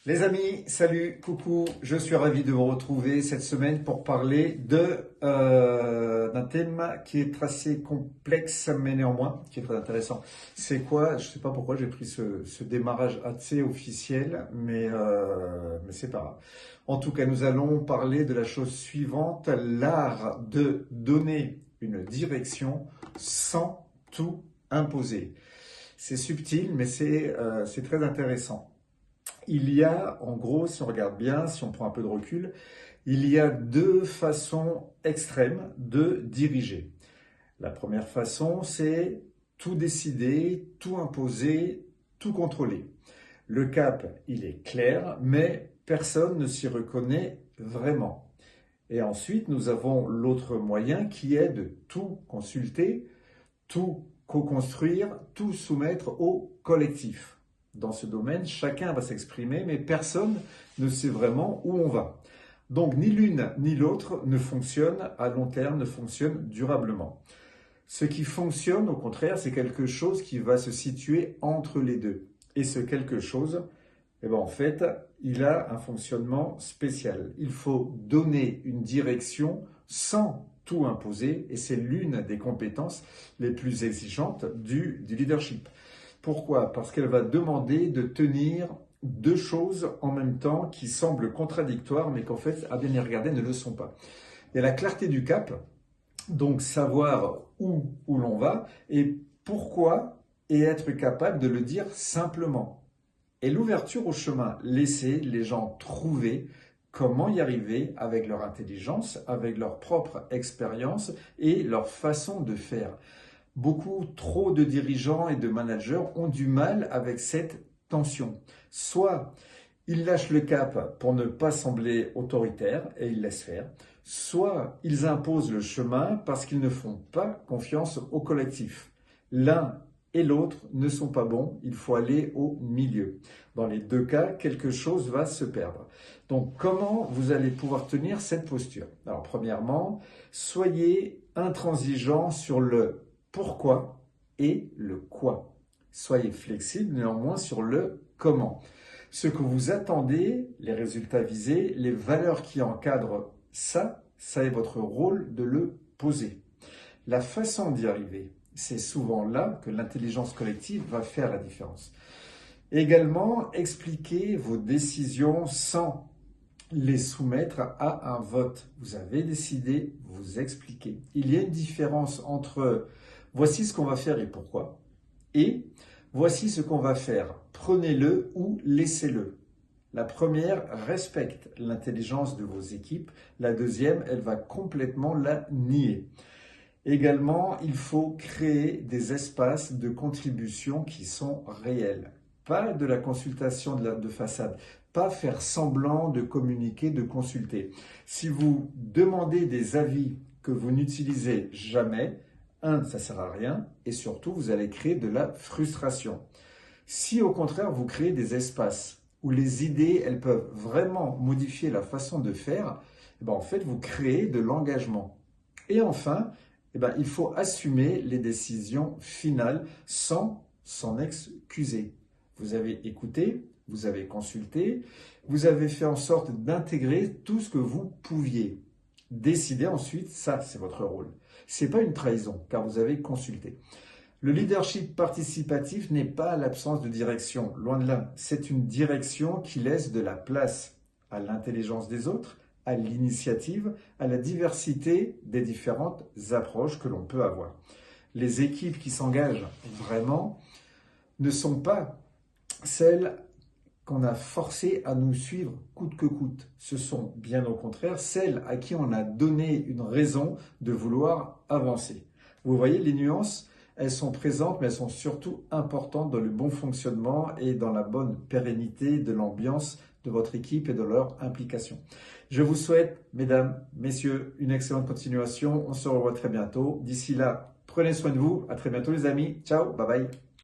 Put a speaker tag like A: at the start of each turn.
A: Les amis, salut, coucou, je suis ravi de vous retrouver cette semaine pour parler d'un thème qui est assez complexe mais néanmoins qui est très intéressant. C'est quoi? Je ne sais pas pourquoi j'ai pris ce démarrage assez officiel, mais c'est pas grave. En tout cas, nous allons parler de la chose suivante, l'art de donner une direction sans tout imposer. C'est subtil, mais c'est très intéressant. Il y a, en gros, si on regarde bien, si on prend un peu de recul, il y a deux façons extrêmes de diriger. La première façon, c'est tout décider, tout imposer, tout contrôler. Le cap, il est clair, mais personne ne s'y reconnaît vraiment. Et ensuite, nous avons l'autre moyen qui est de tout consulter, tout co-construire, tout soumettre au collectif. Dans ce domaine, chacun va s'exprimer, mais personne ne sait vraiment où on va. Donc ni l'une ni l'autre ne fonctionne à long terme, ne fonctionne durablement. Ce qui fonctionne, au contraire, c'est quelque chose qui va se situer entre les deux. Et ce quelque chose, en fait, il a un fonctionnement spécial. Il faut donner une direction sans tout imposer, et c'est l'une des compétences les plus exigeantes du leadership. Pourquoi? Parce qu'elle va demander de tenir deux choses en même temps qui semblent contradictoires, mais qu'en fait, à bien y regarder, ne le sont pas. Il y a la clarté du cap, donc savoir où l'on va et pourquoi, et être capable de le dire simplement. Et l'ouverture au chemin, laisser les gens trouver comment y arriver avec leur intelligence, avec leur propre expérience et leur façon de faire. Beaucoup trop de dirigeants et de managers ont du mal avec cette tension. Soit ils lâchent le cap pour ne pas sembler autoritaires et ils laissent faire, soit ils imposent le chemin parce qu'ils ne font pas confiance au collectif. L'un et l'autre ne sont pas bons, il faut aller au milieu. Dans les deux cas, quelque chose va se perdre. Donc comment vous allez pouvoir tenir cette posture? Alors premièrement, soyez intransigeants sur le pourquoi et le quoi. Soyez flexible néanmoins sur le comment. Ce que vous attendez, les résultats visés, les valeurs qui encadrent ça est votre rôle de le poser. La façon d'y arriver, c'est souvent là que l'intelligence collective va faire la différence. Également, expliquez vos décisions sans les soumettre à un vote. Vous avez décidé, vous expliquez. Il y a une différence entre voici ce qu'on va faire et pourquoi, et voici ce qu'on va faire, prenez-le ou laissez-le. La première respecte l'intelligence de vos équipes, la deuxième, elle va complètement la nier. Également, il faut créer des espaces de contribution qui sont réels. Pas de la consultation de façade, pas faire semblant de communiquer, de consulter. Si vous demandez des avis que vous n'utilisez jamais, ça ne sert à rien et surtout, vous allez créer de la frustration. Si au contraire, vous créez des espaces où les idées, elles peuvent vraiment modifier la façon de faire, en fait, vous créez de l'engagement. Et enfin, il faut assumer les décisions finales sans s'en excuser. Vous avez écouté, vous avez consulté, vous avez fait en sorte d'intégrer tout ce que vous pouviez. Décider ensuite, ça c'est votre rôle. Ce n'est pas une trahison car vous avez consulté. Le leadership participatif n'est pas l'absence de direction, loin de là. C'est une direction qui laisse de la place à l'intelligence des autres, à l'initiative, à la diversité des différentes approches que l'on peut avoir. Les équipes qui s'engagent vraiment ne sont pas celles qu'on a forcées à nous suivre coûte que coûte. Ce sont bien au contraire celles à qui on a donné une raison de vouloir avancer. Vous voyez les nuances? Elles sont présentes, mais elles sont surtout importantes dans le bon fonctionnement et dans la bonne pérennité de l'ambiance de votre équipe et de leur implication. Je vous souhaite, mesdames, messieurs, une excellente continuation. On se revoit très bientôt. D'ici là, prenez soin de vous. À très bientôt, les amis. Ciao, bye bye.